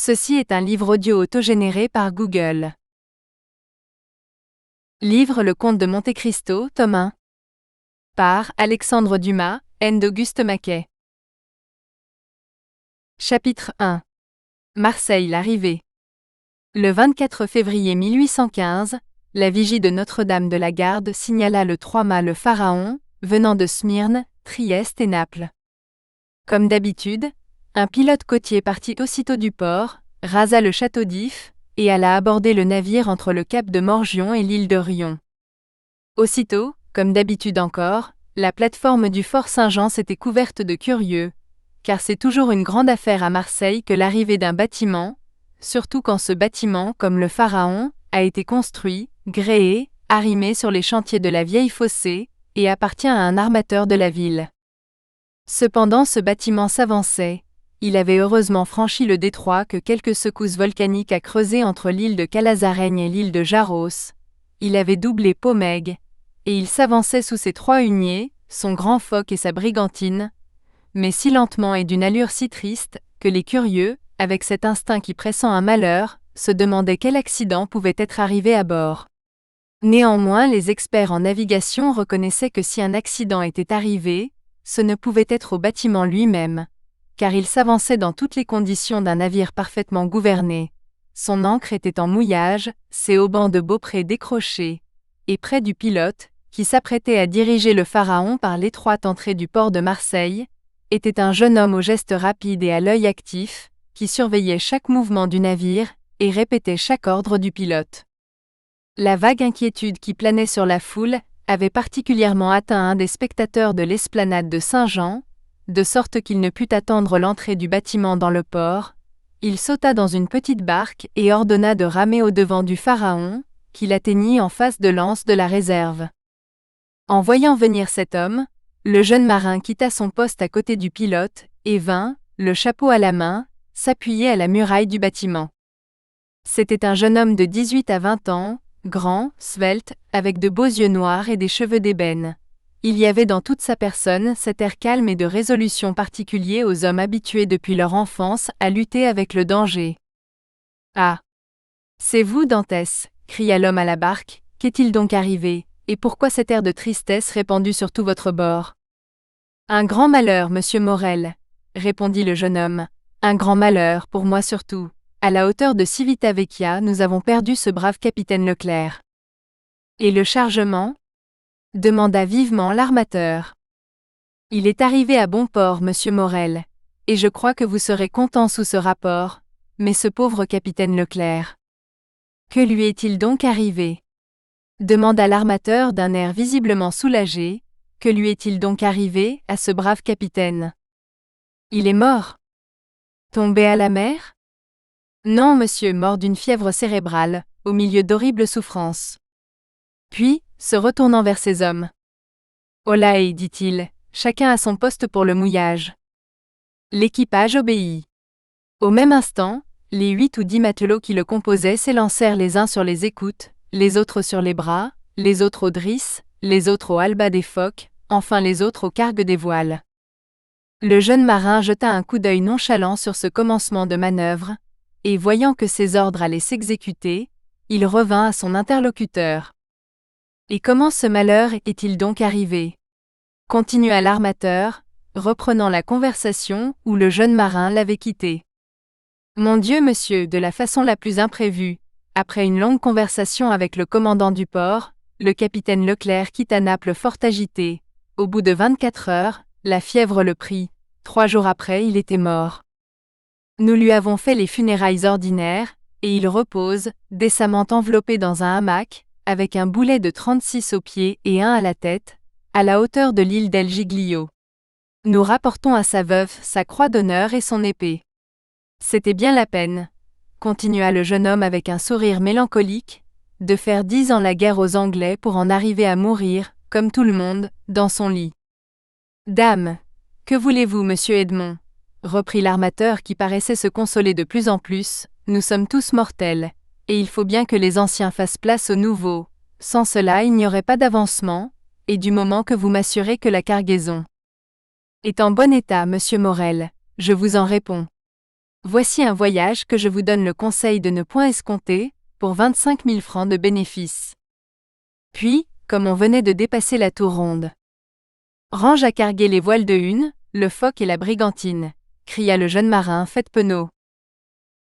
Ceci est un livre audio autogénéré par Google. Livre Le Comte de Monte Cristo, tome 1. Par Alexandre Dumas, N. d'Auguste Maquet. Chapitre 1. Marseille, l'arrivée. Le 24 février 1815, la vigie de Notre-Dame de la Garde signala le 3 mâts le Pharaon, venant de Smyrne, Trieste et Naples. Comme d'habitude, un pilote côtier partit aussitôt du port, rasa le château d'If, et alla aborder le navire entre le cap de Morgion et l'île de Rion. Aussitôt, comme d'habitude encore, la plateforme du fort Saint-Jean s'était couverte de curieux, car c'est toujours une grande affaire à Marseille que l'arrivée d'un bâtiment, surtout quand ce bâtiment, comme le Pharaon, a été construit, gréé, arrimé sur les chantiers de la vieille fossée, et appartient à un armateur de la ville. Cependant ce bâtiment s'avançait. Il avait heureusement franchi le détroit que quelques secousses volcaniques a creusé entre l'île de Calazaraigne et l'île de Jaros. Il avait doublé Pomègue, et il s'avançait sous ses 3 huniers, son grand foc et sa brigantine, mais si lentement et d'une allure si triste, que les curieux, avec cet instinct qui pressent un malheur, se demandaient quel accident pouvait être arrivé à bord. Néanmoins, les experts en navigation reconnaissaient que si un accident était arrivé, ce ne pouvait être au bâtiment lui-même, car il s'avançait dans toutes les conditions d'un navire parfaitement gouverné. Son ancre était en mouillage, ses haubans de beaupré décrochés, et près du pilote, qui s'apprêtait à diriger le Pharaon par l'étroite entrée du port de Marseille, était un jeune homme au geste rapide et à l'œil actif, qui surveillait chaque mouvement du navire, et répétait chaque ordre du pilote. La vague inquiétude qui planait sur la foule avait particulièrement atteint un des spectateurs de l'esplanade de Saint-Jean, de sorte qu'il ne put attendre l'entrée du bâtiment dans le port. Il sauta dans une petite barque et ordonna de ramer au-devant du Pharaon, qu'il atteignit en face de l'anse de la réserve. En voyant venir cet homme, le jeune marin quitta son poste à côté du pilote et vint, le chapeau à la main, s'appuyer à la muraille du bâtiment. C'était un jeune homme de 18 à 20 ans, grand, svelte, avec de beaux yeux noirs et des cheveux d'ébène. Il y avait dans toute sa personne cet air calme et de résolution particulier aux hommes habitués depuis leur enfance à lutter avec le danger. « Ah! C'est vous, Dantès » cria l'homme à la barque, « qu'est-il donc arrivé, et pourquoi cet air de tristesse répandu sur tout votre bord ?»« Un grand malheur, monsieur Morel, » répondit le jeune homme, « un grand malheur, pour moi surtout. À la hauteur de Civitavecchia, nous avons perdu ce brave capitaine Leclerc. »« Et le chargement ?» demanda vivement l'armateur. « Il est arrivé à bon port, monsieur Morel, et je crois que vous serez content sous ce rapport, mais ce pauvre capitaine Leclerc. »« Que lui est-il donc arrivé ?» demanda l'armateur d'un air visiblement soulagé. « Que lui est-il donc arrivé, à ce brave capitaine ? Il est mort. Tombé à la mer ? Non, monsieur, mort d'une fièvre cérébrale, au milieu d'horribles souffrances. » Puis, se retournant vers ses hommes. « Holàï, dit-il, chacun à son poste pour le mouillage. » L'équipage obéit. Au même instant, les 8 ou 10 matelots qui le composaient s'élancèrent les uns sur les écoutes, les autres sur les bras, les autres aux drisses, les autres au halba des focs, enfin les autres aux cargues des voiles. Le jeune marin jeta un coup d'œil nonchalant sur ce commencement de manœuvre, et voyant que ses ordres allaient s'exécuter, il revint à son interlocuteur. « Et comment ce malheur est-il donc arrivé ?» continua l'armateur, reprenant la conversation où le jeune marin l'avait quitté. « Mon Dieu, monsieur, de la façon la plus imprévue, après une longue conversation avec le commandant du port, le capitaine Leclerc quitta Naples fort agité. Au bout de 24 heures, la fièvre le prit. 3 jours après, il était mort. Nous lui avons fait les funérailles ordinaires, et il repose, décemment enveloppé dans un hamac, avec un boulet de 36 aux pieds et un à la tête, à la hauteur de l'île d'El Giglio. Nous rapportons à sa veuve sa croix d'honneur et son épée. C'était bien la peine, continua le jeune homme avec un sourire mélancolique, de faire 10 ans la guerre aux Anglais pour en arriver à mourir, comme tout le monde, dans son lit. Dame, que voulez-vous, monsieur Edmond ? Reprit l'armateur qui paraissait se consoler de plus en plus, nous sommes tous mortels, et il faut bien que les anciens fassent place aux nouveaux, sans cela il n'y aurait pas d'avancement, et du moment que vous m'assurez que la cargaison est en bon état, monsieur Morel, je vous en réponds. Voici un voyage que je vous donne le conseil de ne point escompter, pour 25 000 francs de bénéfice. Puis, comme on venait de dépasser la tour ronde. Range à carguer les voiles de une, le Phoque et la brigantine, cria le jeune marin fait penaud.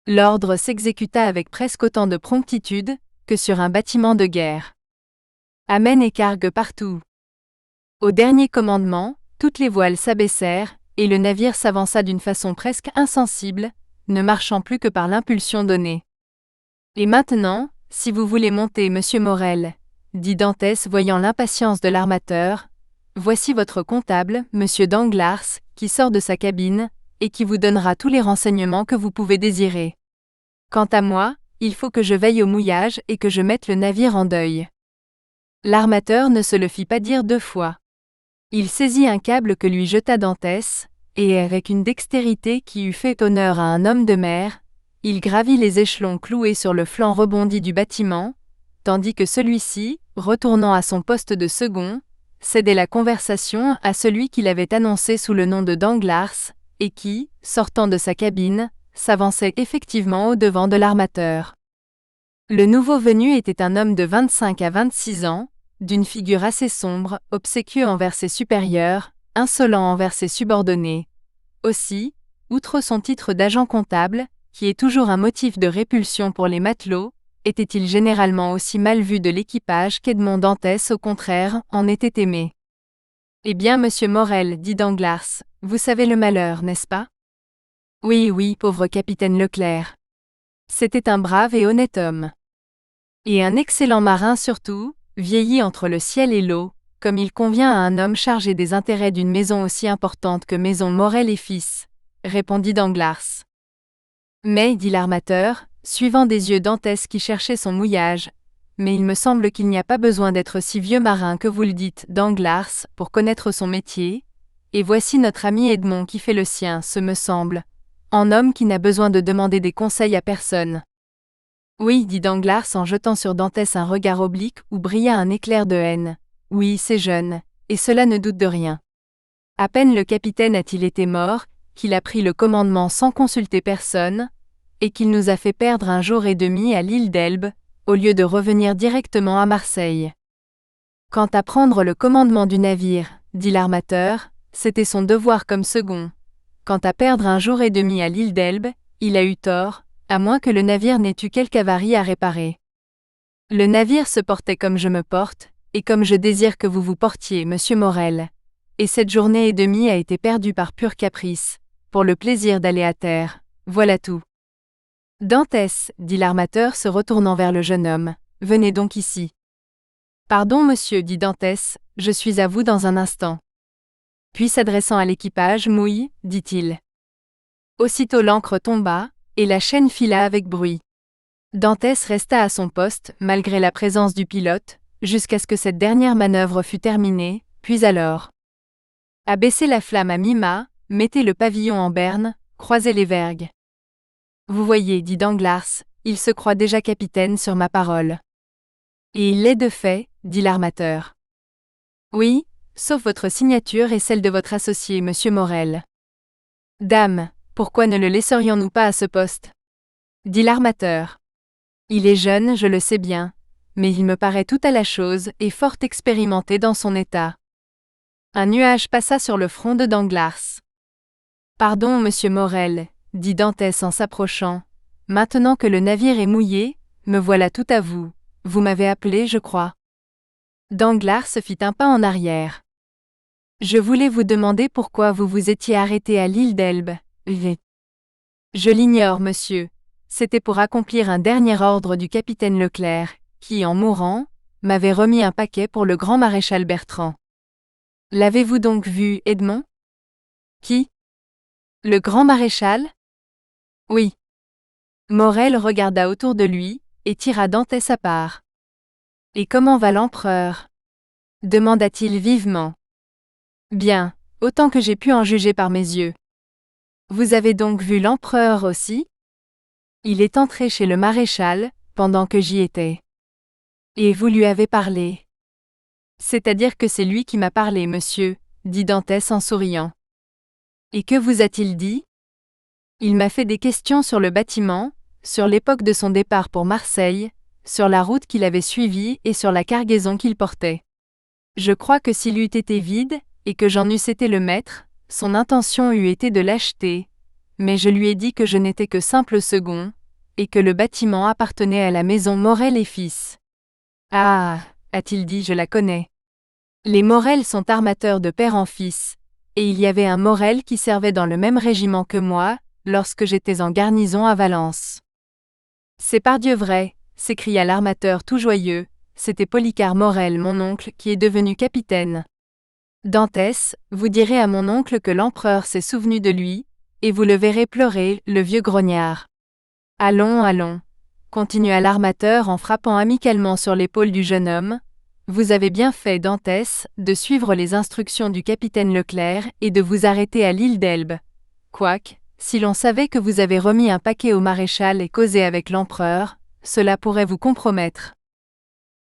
L'ordre s'exécuta avec presque autant de promptitude que sur un bâtiment de guerre. Amène et cargue partout. Au dernier commandement, toutes les voiles s'abaissèrent, et le navire s'avança d'une façon presque insensible, ne marchant plus que par l'impulsion donnée. Et maintenant, si vous voulez monter, monsieur Morel, dit Dantès voyant l'impatience de l'armateur, voici votre comptable, monsieur Danglars, qui sort de sa cabine, et qui vous donnera tous les renseignements que vous pouvez désirer. Quant à moi, il faut que je veille au mouillage et que je mette le navire en deuil. L'armateur ne se le fit pas dire deux fois. Il saisit un câble que lui jeta Dantès, et avec une dextérité qui eût fait honneur à un homme de mer, il gravit les échelons cloués sur le flanc rebondi du bâtiment, tandis que celui-ci, retournant à son poste de second, cédait la conversation à celui qui l'avait annoncé sous le nom de Danglars, et qui, sortant de sa cabine, s'avançait effectivement au-devant de l'armateur. Le nouveau venu était un homme de 25 à 26 ans, d'une figure assez sombre, obséquieux envers ses supérieurs, insolent envers ses subordonnés. Aussi, outre son titre d'agent comptable, qui est toujours un motif de répulsion pour les matelots, était-il généralement aussi mal vu de l'équipage qu'Edmond Dantès au contraire en était aimé. « Eh bien, monsieur Morel, dit Danglars, vous savez le malheur, n'est-ce pas ? » « Oui, oui, pauvre capitaine Leclerc. C'était un brave et honnête homme. Et un excellent marin surtout, vieilli entre le ciel et l'eau, comme il convient à un homme chargé des intérêts d'une maison aussi importante que Maison Morel et Fils, répondit Danglars. Mais, dit l'armateur, suivant des yeux Dantès qui cherchait son mouillage, mais il me semble qu'il n'y a pas besoin d'être si vieux marin que vous le dites, Danglars, pour connaître son métier, et voici notre ami Edmond qui fait le sien, ce me semble, en homme qui n'a besoin de demander des conseils à personne. Oui, dit Danglars en jetant sur Dantès un regard oblique où brilla un éclair de haine. Oui, c'est jeune, et cela ne doute de rien. À peine le capitaine a-t-il été mort, qu'il a pris le commandement sans consulter personne, et qu'il nous a fait perdre un jour et demi à l'île d'Elbe, au lieu de revenir directement à Marseille. Quant à prendre le commandement du navire, dit l'armateur, c'était son devoir comme second. Quant à perdre un jour et demi à l'île d'Elbe, il a eu tort, à moins que le navire n'ait eu quelque avarie à réparer. Le navire se portait comme je me porte, et comme je désire que vous vous portiez, monsieur Morel. Et cette journée et demie a été perdue par pur caprice, pour le plaisir d'aller à terre, voilà tout. Dantès, dit l'armateur se retournant vers le jeune homme, venez donc ici. Pardon monsieur, dit Dantès, je suis à vous dans un instant. Puis s'adressant à l'équipage, mouille, dit-il. Aussitôt l'ancre tomba, et la chaîne fila avec bruit. Dantès resta à son poste, malgré la présence du pilote, jusqu'à ce que cette dernière manœuvre fût terminée, puis alors. Abaissez la flamme à mi-mât, mettez le pavillon en berne, croisez les vergues. Vous voyez, dit Danglars, il se croit déjà capitaine sur ma parole. Et il l'est de fait, dit l'armateur. Oui, sauf votre signature et celle de votre associé, monsieur Morel. Dame, pourquoi ne le laisserions-nous pas à ce poste ? Dit l'armateur. Il est jeune, je le sais bien, mais il me paraît tout à la chose et fort expérimenté dans son état. Un nuage passa sur le front de Danglars. Pardon, monsieur Morel, dit Dantès en s'approchant. Maintenant que le navire est mouillé, me voilà tout à vous. Vous m'avez appelé, je crois. Danglars fit un pas en arrière. Je voulais vous demander pourquoi vous vous étiez arrêté à l'île d'Elbe. Je l'ignore, monsieur. C'était pour accomplir un dernier ordre du capitaine Leclerc, qui, en mourant, m'avait remis un paquet pour le grand maréchal Bertrand. L'avez-vous donc vu, Edmond ? Qui ? Le grand maréchal ? Oui. Morel regarda autour de lui, et tira Dantès à part. Et comment va l'empereur ? Demanda-t-il vivement. Bien, autant que j'ai pu en juger par mes yeux. Vous avez donc vu l'empereur aussi ? Il est entré chez le maréchal, pendant que j'y étais. Et vous lui avez parlé ? C'est-à-dire que c'est lui qui m'a parlé, monsieur, dit Dantès en souriant. Et que vous a-t-il dit ? Il m'a fait des questions sur le bâtiment, sur l'époque de son départ pour Marseille, sur la route qu'il avait suivie et sur la cargaison qu'il portait. Je crois que s'il eût été vide, et que j'en eusse été le maître, son intention eût été de l'acheter, mais je lui ai dit que je n'étais que simple second, et que le bâtiment appartenait à la maison Morel et Fils. Ah, a-t-il dit, je la connais. Les Morel sont armateurs de père en fils, et il y avait un Morel qui servait dans le même régiment que moi, lorsque j'étais en garnison à Valence. C'est pardieu vrai, s'écria l'armateur tout joyeux, c'était Policar Morel, mon oncle, qui est devenu capitaine. Dantès, vous direz à mon oncle que l'empereur s'est souvenu de lui, et vous le verrez pleurer, le vieux grognard. Allons, allons, continua l'armateur en frappant amicalement sur l'épaule du jeune homme. Vous avez bien fait, Dantès, de suivre les instructions du capitaine Leclerc et de vous arrêter à l'île d'Elbe. Quoique, si l'on savait que vous avez remis un paquet au maréchal et causé avec l'empereur, cela pourrait vous compromettre.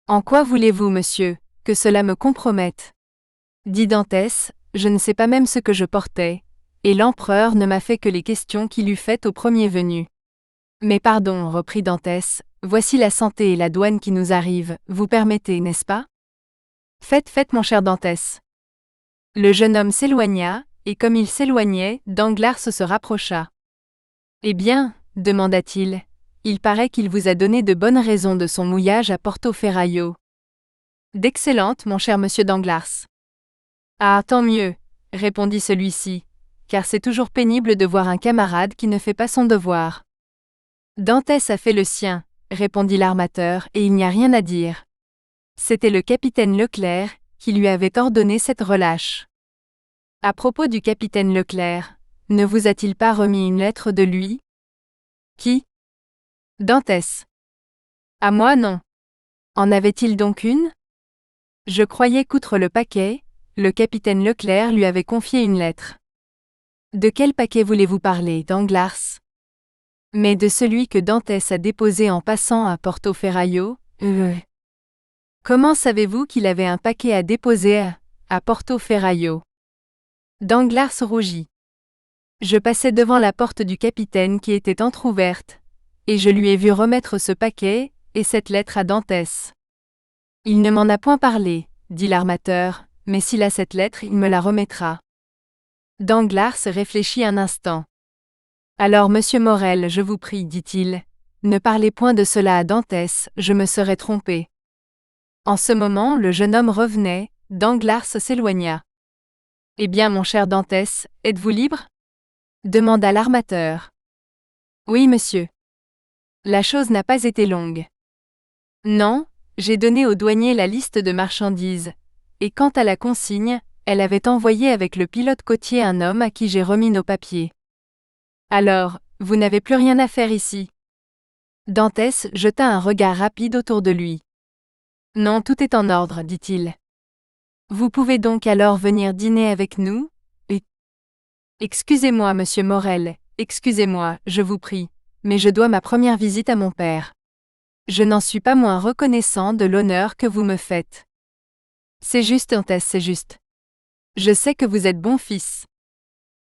En quoi voulez-vous, monsieur, que cela me compromette ? Dit Dantès, je ne sais pas même ce que je portais, et l'empereur ne m'a fait que les questions qu'il eût faites au premier venu. Mais pardon, reprit Dantès, voici la santé et la douane qui nous arrivent, vous permettez, n'est-ce pas ? Faites, mon cher Dantès. Le jeune homme s'éloigna, et comme il s'éloignait, Danglars se rapprocha. Eh bien, demanda-t-il, il paraît qu'il vous a donné de bonnes raisons de son mouillage à Porto Ferraio. D'excellentes, mon cher monsieur Danglars. Ah, tant mieux, répondit celui-ci, car c'est toujours pénible de voir un camarade qui ne fait pas son devoir. Dantès a fait le sien, répondit l'armateur, et il n'y a rien à dire. C'était le capitaine Leclerc qui lui avait ordonné cette relâche. À propos du capitaine Leclerc, ne vous a-t-il pas remis une lettre de lui ? Qui ? Dantès. À moi non. En avait-il donc une ? Je croyais qu'outre le paquet, le capitaine Leclerc lui avait confié une lettre. De quel paquet voulez-vous parler, Danglars ? Mais de celui que Dantès a déposé en passant à Porto Ferraio. Comment savez-vous qu'il avait un paquet à déposer à Porto Ferraio ? Danglars rougit. Je passais devant la porte du capitaine qui était entr'ouverte, et je lui ai vu remettre ce paquet et cette lettre à Dantès. Il ne m'en a point parlé, dit l'armateur, mais s'il a cette lettre, il me la remettra. Danglars réfléchit un instant. Alors, monsieur Morel, je vous prie, dit-il, ne parlez point de cela à Dantès, je me serais trompé. En ce moment, le jeune homme revenait, Danglars s'éloigna. Eh bien, mon cher Dantès, êtes-vous libre ? Demanda l'armateur. Oui, monsieur. La chose n'a pas été longue. Non, j'ai donné au douanier la liste de marchandises, et quant à la consigne, elle avait envoyé avec le pilote côtier un homme à qui j'ai remis nos papiers. Alors, vous n'avez plus rien à faire ici. Dantès jeta un regard rapide autour de lui. Non, tout est en ordre, dit-il. Vous pouvez donc alors venir dîner avec nous ? Excusez-moi, monsieur Morel, excusez-moi, je vous prie, mais je dois ma première visite à mon père. Je n'en suis pas moins reconnaissant de l'honneur que vous me faites. C'est juste, Dantès, c'est juste. Je sais que vous êtes bon fils.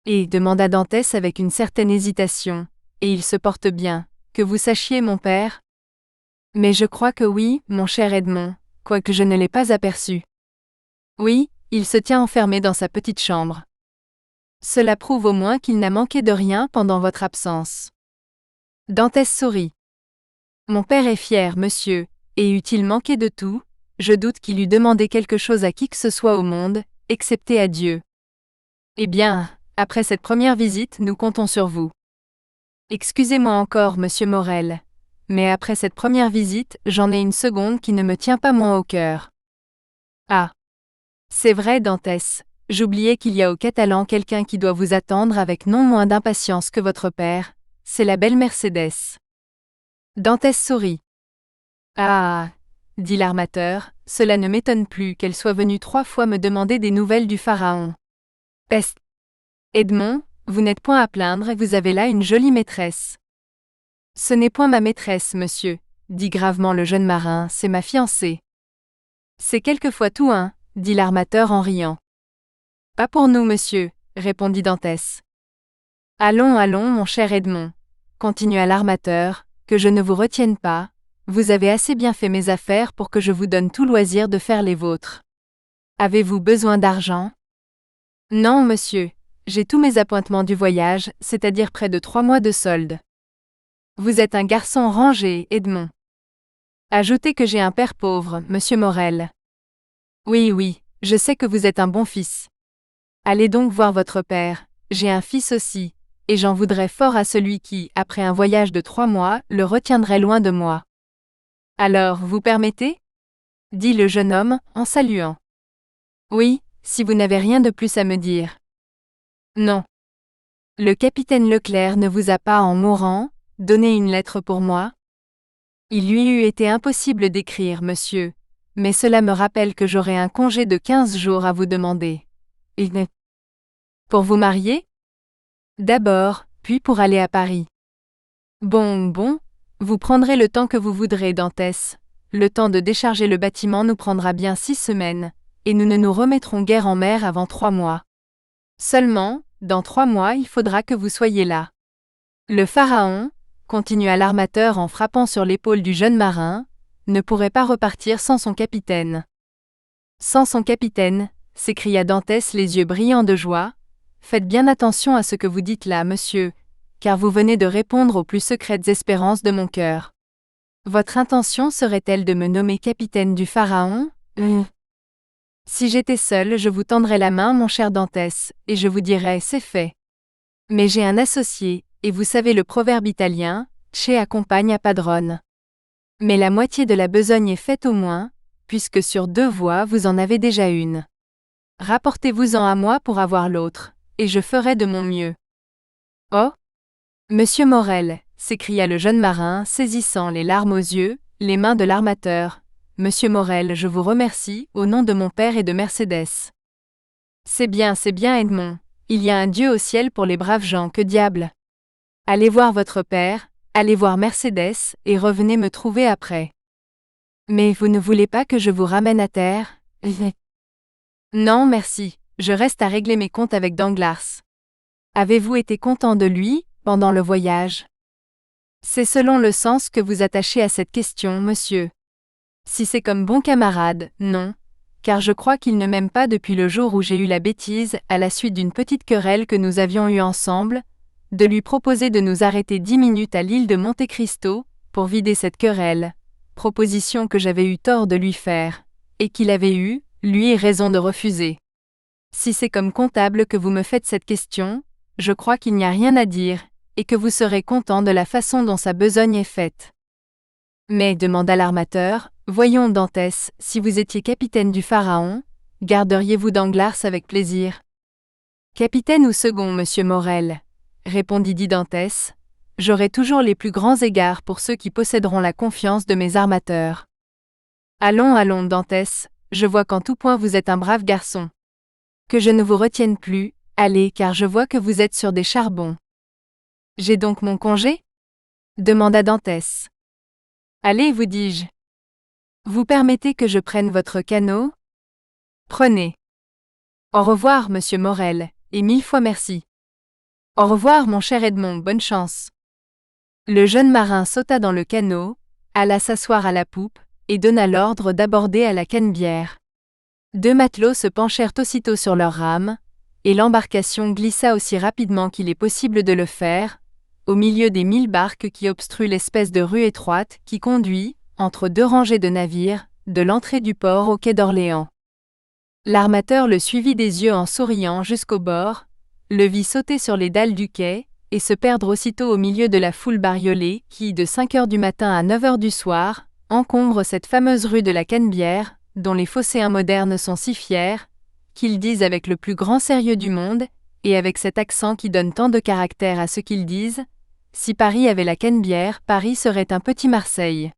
Et, demanda Dantès avec une certaine hésitation, et il se porte bien, que vous sachiez, mon père ? Mais je crois que oui, mon cher Edmond, quoique je ne l'ai pas aperçu. Oui, il se tient enfermé dans sa petite chambre. Cela prouve au moins qu'il n'a manqué de rien pendant votre absence. Dantès sourit. Mon père est fier, monsieur, et eût-il manqué de tout, je doute qu'il eût demandé quelque chose à qui que ce soit au monde, excepté à Dieu. Eh bien, après cette première visite, nous comptons sur vous. Excusez-moi encore, monsieur Morel, mais après cette première visite, j'en ai une seconde qui ne me tient pas moins au cœur. Ah. C'est vrai, Dantès, j'oubliais qu'il y a au Catalan quelqu'un qui doit vous attendre avec non moins d'impatience que votre père, c'est la belle Mercédès. Dantès sourit. Ah, dit l'armateur, cela ne m'étonne plus qu'elle soit venue 3 fois me demander des nouvelles du pharaon. Peste. Edmond, vous n'êtes point à plaindre et vous avez là une jolie maîtresse. Ce n'est point ma maîtresse, monsieur, dit gravement le jeune marin, c'est ma fiancée. C'est quelquefois tout un, dit l'armateur en riant. Pas pour nous, monsieur, répondit Dantès. Allons, allons, mon cher Edmond, continua l'armateur, que je ne vous retienne pas, vous avez assez bien fait mes affaires pour que je vous donne tout loisir de faire les vôtres. Avez-vous besoin d'argent? Non, monsieur, j'ai tous mes appointements du voyage, c'est-à-dire près de 3 mois de solde. Vous êtes un garçon rangé, Edmond. Ajoutez que j'ai un père pauvre, monsieur Morel. Oui, oui, je sais que vous êtes un bon fils. Allez donc voir votre père, j'ai un fils aussi, et j'en voudrais fort à celui qui, après un voyage de 3 mois, le retiendrait loin de moi. Alors, vous permettez? Dit le jeune homme, en saluant. Oui, si vous n'avez rien de plus à me dire. Non. Le capitaine Leclerc ne vous a pas, en mourant, donné une lettre pour moi? Il lui eût été impossible d'écrire, monsieur, mais cela me rappelle que j'aurai un congé de 15 jours à vous demander. Et pour vous marier? D'abord, puis pour aller à Paris. Bon, bon, vous prendrez le temps que vous voudrez, Dantès. Le temps de décharger le bâtiment nous prendra bien 6 semaines, et nous ne nous remettrons guère en mer avant 3 mois. Seulement, dans 3 mois il faudra que vous soyez là. Le Pharaon, continua l'armateur en frappant sur l'épaule du jeune marin, ne pourrait pas repartir sans son capitaine. Sans son capitaine, s'écria Dantès les yeux brillants de joie. Faites bien attention à ce que vous dites là, monsieur, car vous venez de répondre aux plus secrètes espérances de mon cœur. Votre intention serait-elle de me nommer capitaine du Pharaon? Si j'étais seul, je vous tendrais la main, mon cher Dantès, et je vous dirais, c'est fait. Mais j'ai un associé, et vous savez le proverbe italien, che accompagna padrone. Mais la moitié de la besogne est faite au moins, puisque sur 2 voies vous en avez déjà une. Rapportez-vous-en à moi pour avoir l'autre, et je ferai de mon mieux. Oh! Monsieur Morel, s'écria le jeune marin, saisissant les larmes aux yeux, les mains de l'armateur. Monsieur Morel, je vous remercie, au nom de mon père et de Mercédès. C'est bien, Edmond. Il y a un Dieu au ciel pour les braves gens, que diable! Allez voir votre père, allez voir Mercédès, et revenez me trouver après. Mais vous ne voulez pas que je vous ramène à terre? Non, merci, je reste à régler mes comptes avec Danglars. Avez-vous été content de lui, pendant le voyage? C'est selon le sens que vous attachez à cette question, monsieur. Si c'est comme bon camarade, non, car je crois qu'il ne m'aime pas depuis le jour où j'ai eu la bêtise, à la suite d'une petite querelle que nous avions eue ensemble, de lui proposer de nous arrêter 10 minutes à l'île de Monte Cristo, pour vider cette querelle, proposition que j'avais eu tort de lui faire, et qu'il avait eu, lui, raison de refuser. Si c'est comme comptable que vous me faites cette question, je crois qu'il n'y a rien à dire, et que vous serez content de la façon dont sa besogne est faite. Mais, demanda l'armateur, voyons, Dantès, si vous étiez capitaine du Pharaon, garderiez-vous Danglars avec plaisir? Capitaine ou second, monsieur Morel, répondit Dantès, j'aurai toujours les plus grands égards pour ceux qui posséderont la confiance de mes armateurs. Allons, allons, Dantès, je vois qu'en tout point vous êtes un brave garçon. Que je ne vous retienne plus, allez, car je vois que vous êtes sur des charbons. J'ai donc mon congé? Demanda Dantès. Allez, vous dis-je. Vous permettez que je prenne votre canot? Prenez. Au revoir, monsieur Morel, et 1000 fois merci. Au revoir, mon cher Edmond, bonne chance. Le jeune marin sauta dans le canot, alla s'asseoir à la poupe, et donna l'ordre d'aborder à la canebière. 2 matelots se penchèrent aussitôt sur leurs rames, et l'embarcation glissa aussi rapidement qu'il est possible de le faire, au milieu des 1000 barques qui obstruent l'espèce de rue étroite qui conduit, entre 2 rangées de navires, de l'entrée du port au quai d'Orléans. L'armateur le suivit des yeux en souriant jusqu'au bord, le vit sauter sur les dalles du quai, et se perdre aussitôt au milieu de la foule bariolée qui, de 5 heures du matin à 9 heures du soir, encombre cette fameuse rue de la Canebière, dont les phocéens modernes sont si fiers, qu'ils disent avec le plus grand sérieux du monde, et avec cet accent qui donne tant de caractère à ce qu'ils disent, si Paris avait la Canebière, Paris serait un petit Marseille.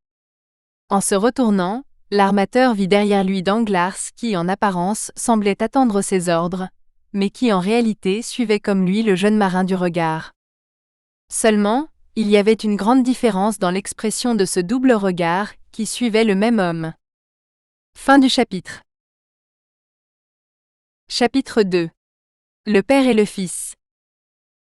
En se retournant, l'armateur vit derrière lui Danglars qui, en apparence, semblait attendre ses ordres, mais qui en réalité suivait comme lui le jeune marin du regard. Seulement, il y avait une grande différence dans l'expression de ce double regard qui suivait le même homme. Fin du chapitre. Chapitre 2. Le Père et le Fils.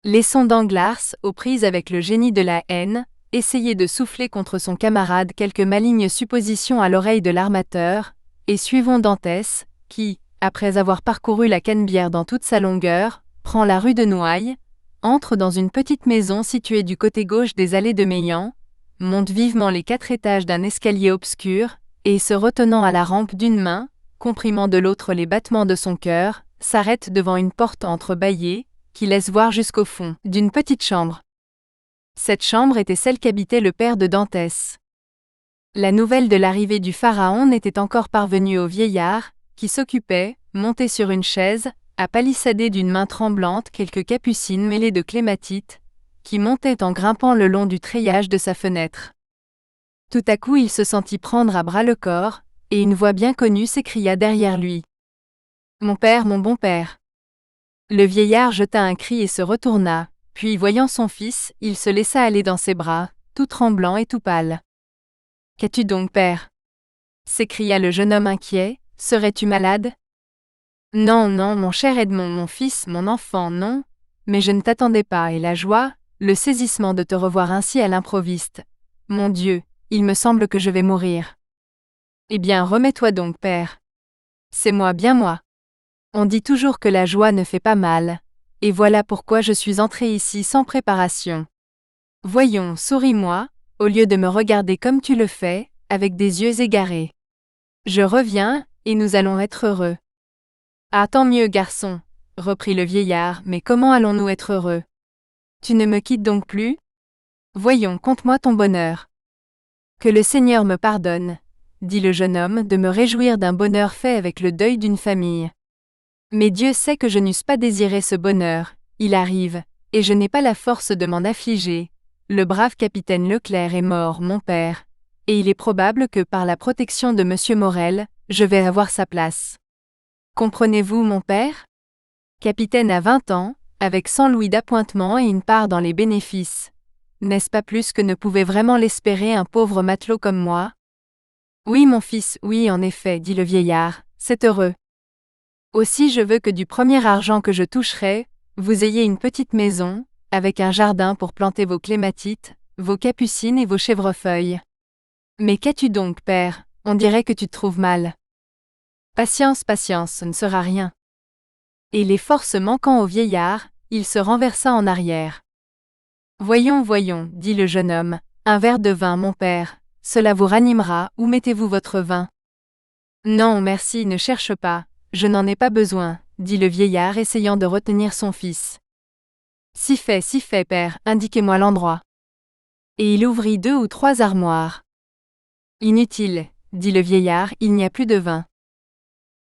Laissons Danglars, aux prises avec le génie de la haine, essayer de souffler contre son camarade quelques malignes suppositions à l'oreille de l'armateur, et suivons Dantès, qui, après avoir parcouru la Canebière dans toute sa longueur, prend la rue de Noailles, entre dans une petite maison située du côté gauche des allées de Meilhan, monte vivement les 4 étages d'un escalier obscur, et se retenant à la rampe d'une main, comprimant de l'autre les battements de son cœur, s'arrête devant une porte entrebâillée, qui laisse voir jusqu'au fond d'une petite chambre. Cette chambre était celle qu'habitait le père de Dantès. La nouvelle de l'arrivée du pharaon n'était encore parvenue au vieillard, qui s'occupait, monté sur une chaise, à palissader d'une main tremblante quelques capucines mêlées de clématite, qui montaient en grimpant le long du treillage de sa fenêtre. Tout à coup il se sentit prendre à bras le corps, et une voix bien connue s'écria derrière lui. « Mon père, mon bon père !» Le vieillard jeta un cri et se retourna, puis voyant son fils, il se laissa aller dans ses bras, tout tremblant et tout pâle. « Qu'as-tu donc, père ?» s'écria le jeune homme inquiet, « serais-tu malade ?»« Non, non, mon cher Edmond, mon fils, mon enfant, non, mais je ne t'attendais pas, et la joie, le saisissement de te revoir ainsi à l'improviste. Mon Dieu, il me semble que je vais mourir. »« Eh bien, remets-toi donc, père. C'est moi, bien moi. On dit toujours que la joie ne fait pas mal, et voilà pourquoi je suis entré ici sans préparation. Voyons, souris-moi, au lieu de me regarder comme tu le fais, avec des yeux égarés. Je reviens, et nous allons être heureux. »« Ah, tant mieux, garçon, » reprit le vieillard, « mais comment allons-nous être heureux ? Tu ne me quittes donc plus ? Voyons, conte-moi ton bonheur. »« Que le Seigneur me pardonne, » dit le jeune homme, « de me réjouir d'un bonheur fait avec le deuil d'une famille. Mais Dieu sait que je n'eusse pas désiré ce bonheur, il arrive, et je n'ai pas la force de m'en affliger. Le brave capitaine Leclerc est mort, mon père, et il est probable que par la protection de M. Morel, je vais avoir sa place. Comprenez-vous, mon père ? Capitaine à 20 ans, avec 100 louis d'appointement et une part dans les bénéfices. N'est-ce pas plus que ne pouvait vraiment l'espérer un pauvre matelot comme moi ? Oui, mon fils, oui, en effet, dit le vieillard, c'est heureux. Aussi je veux que du premier argent que je toucherai, vous ayez une petite maison, avec un jardin pour planter vos clématites, vos capucines et vos chèvrefeuilles. Mais qu'as-tu donc, père ? On dirait que tu te trouves mal. Patience, patience, ce ne sera rien. Et les forces manquant au vieillard, il se renversa en arrière. Voyons, voyons, dit le jeune homme, un verre de vin, mon père, cela vous ranimera, où mettez-vous votre vin ? Non, merci, ne cherche pas. Je n'en ai pas besoin, dit le vieillard essayant de retenir son fils. Si fait, père, indiquez-moi l'endroit. Et il ouvrit 2 ou 3 armoires. Inutile, dit le vieillard, il n'y a plus de vin.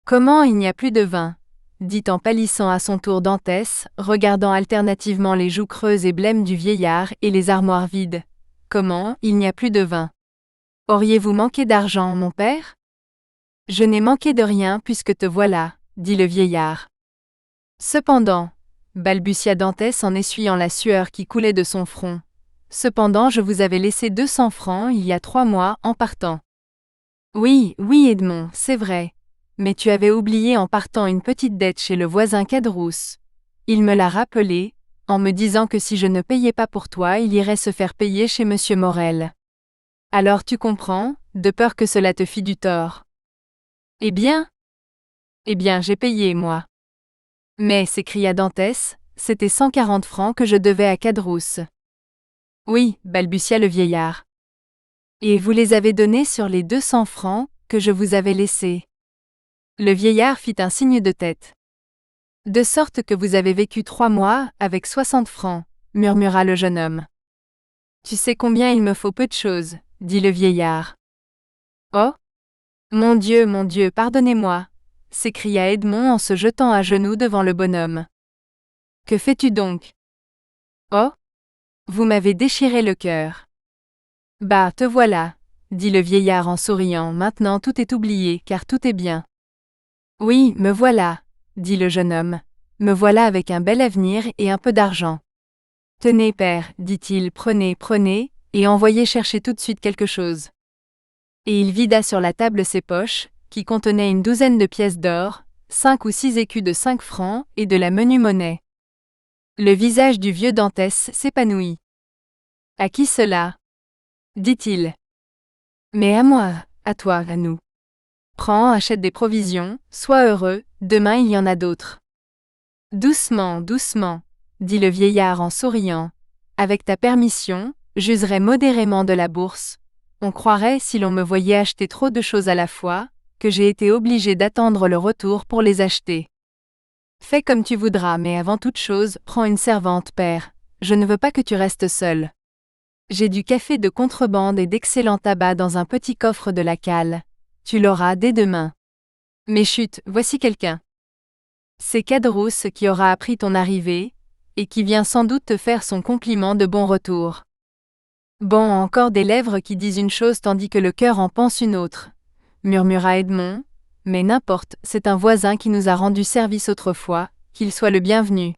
Comment il n'y a plus de vin ? Dit en pâlissant à son tour Dantès, regardant alternativement les joues creuses et blêmes du vieillard et les armoires vides. Comment, il n'y a plus de vin ? Auriez-vous manqué d'argent, mon père ? Je n'ai manqué de rien puisque te voilà, dit le vieillard. Cependant, balbutia Dantès en essuyant la sueur qui coulait de son front. Cependant je vous avais laissé 200 francs il y a 3 mois en partant. Oui, oui Edmond, c'est vrai. Mais tu avais oublié en partant une petite dette chez le voisin Caderousse. Il me l'a rappelé, en me disant que si je ne payais pas pour toi il irait se faire payer chez M. Morel. Alors tu comprends, de peur que cela te fît du tort. Eh bien, j'ai payé, moi. Mais, s'écria Dantès, c'était 140 francs que je devais à Caderousse. Oui, balbutia le vieillard. Et vous les avez donnés sur les 200 francs que je vous avais laissés. Le vieillard fit un signe de tête. De sorte que vous avez vécu 3 mois avec 60 francs, murmura le jeune homme. Tu sais combien il me faut peu de choses, dit le vieillard. Oh ! Mon Dieu, pardonnez-moi, s'écria Edmond en se jetant à genoux devant le bonhomme. Que fais-tu donc ? Oh ! Vous m'avez déchiré le cœur. Bah, te voilà, dit le vieillard en souriant, maintenant tout est oublié, car tout est bien. Oui, me voilà, dit le jeune homme, me voilà avec un bel avenir et un peu d'argent. Tenez, père, dit-il, prenez, et envoyez chercher tout de suite quelque chose. Et il vida sur la table ses poches, qui contenaient une douzaine de pièces d'or, 5 ou 6 écus de 5 francs et de la menue monnaie. Le visage du vieux Dantès s'épanouit. À qui cela? Dit-il. Mais à moi, à toi, à nous. Prends, achète des provisions, sois heureux, demain il y en a d'autres. Doucement, doucement, dit le vieillard en souriant. Avec ta permission, j'userai modérément de la bourse. On croirait, si l'on me voyait acheter trop de choses à la fois, que j'ai été obligé d'attendre le retour pour les acheter. Fais comme tu voudras, mais avant toute chose, prends une servante, père. Je ne veux pas que tu restes seul. J'ai du café de contrebande et d'excellent tabac dans un petit coffre de la cale. Tu l'auras dès demain. Mais chut, voici quelqu'un. C'est Caderousse qui aura appris ton arrivée, et qui vient sans doute te faire son compliment de bon retour. Bon, encore des lèvres qui disent une chose tandis que le cœur en pense une autre, murmura Edmond, mais n'importe, c'est un voisin qui nous a rendu service autrefois, qu'il soit le bienvenu.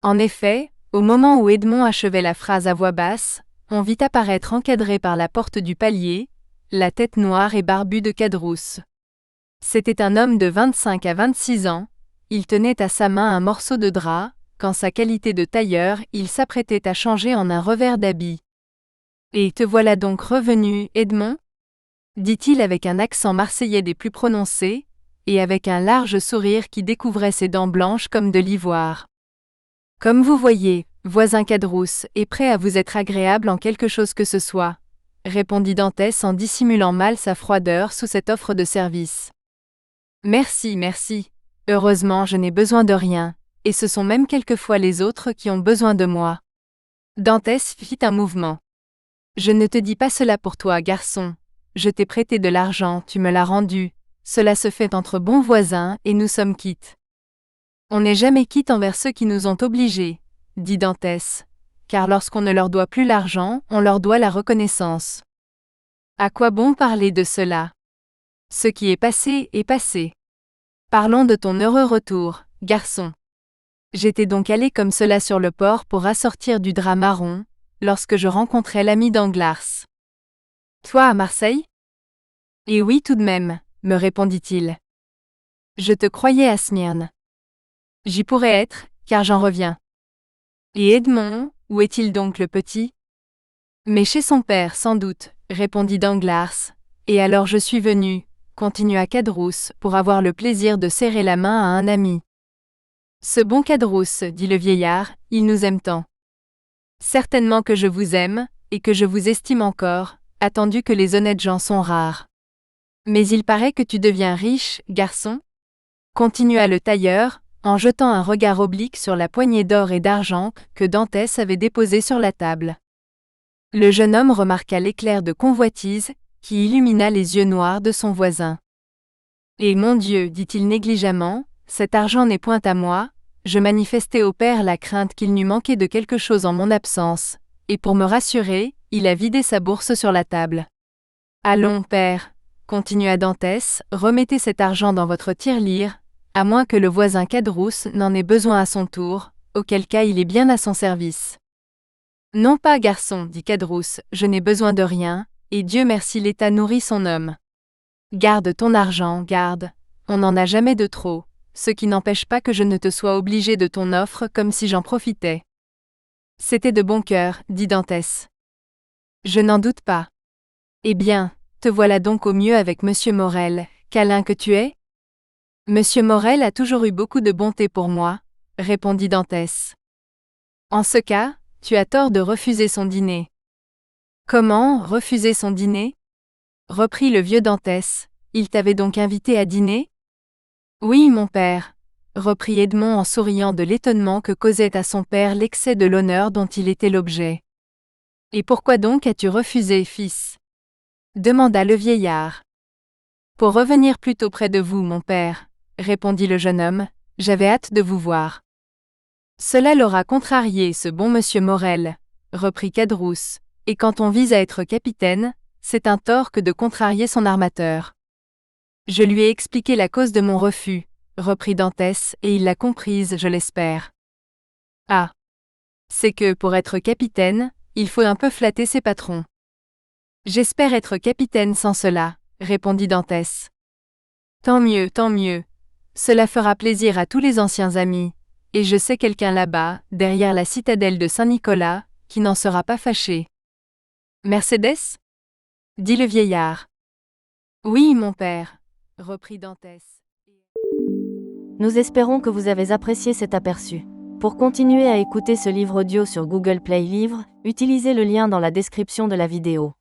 En effet, au moment où Edmond achevait la phrase à voix basse, on vit apparaître encadré par la porte du palier, la tête noire et barbue de Caderousse. C'était un homme de 25 à 26 ans, il tenait à sa main un morceau de drap, qu'en sa qualité de tailleur, il s'apprêtait à changer en un revers d'habit. « Et te voilà donc revenu, Edmond » dit-il avec un accent marseillais des plus prononcés, et avec un large sourire qui découvrait ses dents blanches comme de l'ivoire. « Comme vous voyez, voisin Caderousse est prêt à vous être agréable en quelque chose que ce soit, répondit Dantès en dissimulant mal sa froideur sous cette offre de service. Merci, merci. Heureusement, je n'ai besoin de rien, et ce sont même quelquefois les autres qui ont besoin de moi. Dantès fit un mouvement. Je ne te dis pas cela pour toi, garçon. Je t'ai prêté de l'argent, tu me l'as rendu. Cela se fait entre bons voisins et nous sommes quittes. On n'est jamais quitte envers ceux qui nous ont obligés, dit Dantès, car lorsqu'on ne leur doit plus l'argent, on leur doit la reconnaissance. À quoi bon parler de cela? Ce qui est passé est passé. Parlons de ton heureux retour, garçon. J'étais donc allé comme cela sur le port pour assortir du drap marron, lorsque je rencontrai l'ami Danglars. Toi à Marseille? Eh oui tout de même, me répondit-il. Je te croyais à Smyrne. J'y pourrais être, car j'en reviens. Et Edmond, où est-il donc le petit? Mais chez son père sans doute, répondit Danglars, et alors je suis venu, continua Caderousse, pour avoir le plaisir de serrer la main à un ami. Ce bon Caderousse, dit le vieillard, il nous aime tant. Certainement que je vous aime, et que je vous estime encore, attendu que les honnêtes gens sont rares. Mais il paraît que tu deviens riche, garçon? Continua le tailleur, en jetant un regard oblique sur la poignée d'or et d'argent que Dantès avait déposée sur la table. Le jeune homme remarqua l'éclair de convoitise qui illumina les yeux noirs de son voisin. « Et mon Dieu, dit-il négligemment, cet argent n'est point à moi, je manifestais au père la crainte qu'il n'eût manqué de quelque chose en mon absence, et pour me rassurer, il a vidé sa bourse sur la table. Allons, père, continua Dantès, remettez cet argent dans votre tirelire, à moins que le voisin Caderousse n'en ait besoin à son tour, auquel cas il est bien à son service. Non pas, garçon, dit Caderousse, je n'ai besoin de rien, et Dieu merci l'État nourrit son homme. Garde ton argent, garde, on n'en a jamais de trop, ce qui n'empêche pas que je ne te sois obligé de ton offre comme si j'en profitais. C'était de bon cœur, dit Dantès. Je n'en doute pas. Eh bien, te voilà donc au mieux avec Monsieur Morel, câlin que tu es? Monsieur Morel a toujours eu beaucoup de bonté pour moi, répondit Dantès. En ce cas, tu as tort de refuser son dîner. Comment, refuser son dîner? Reprit le vieux Dantès, il t'avait donc invité à dîner? Oui, mon père, reprit Edmond en souriant de l'étonnement que causait à son père l'excès de l'honneur dont il était l'objet. Et pourquoi donc as-tu refusé, fils? Demanda le vieillard. Pour revenir plus tôt près de vous, mon père, répondit le jeune homme, j'avais hâte de vous voir. Cela l'aura contrarié, ce bon monsieur Morel, reprit Caderousse, et quand on vise à être capitaine, c'est un tort que de contrarier son armateur. Je lui ai expliqué la cause de mon refus, reprit Dantès, et il l'a comprise, je l'espère. Ah! C'est que, pour être capitaine, il faut un peu flatter ses patrons. J'espère être capitaine sans cela, répondit Dantès. Tant mieux, tant mieux. Cela fera plaisir à tous les anciens amis, Et je sais quelqu'un là-bas, derrière la citadelle de Saint-Nicolas, qui n'en sera pas fâché. Mercédès ? Dit le vieillard. Oui, mon père, reprit Dantès. Nous espérons que vous avez apprécié cet aperçu. Pour continuer à écouter ce livre audio sur Google Play Livres, utilisez le lien dans la description de la vidéo.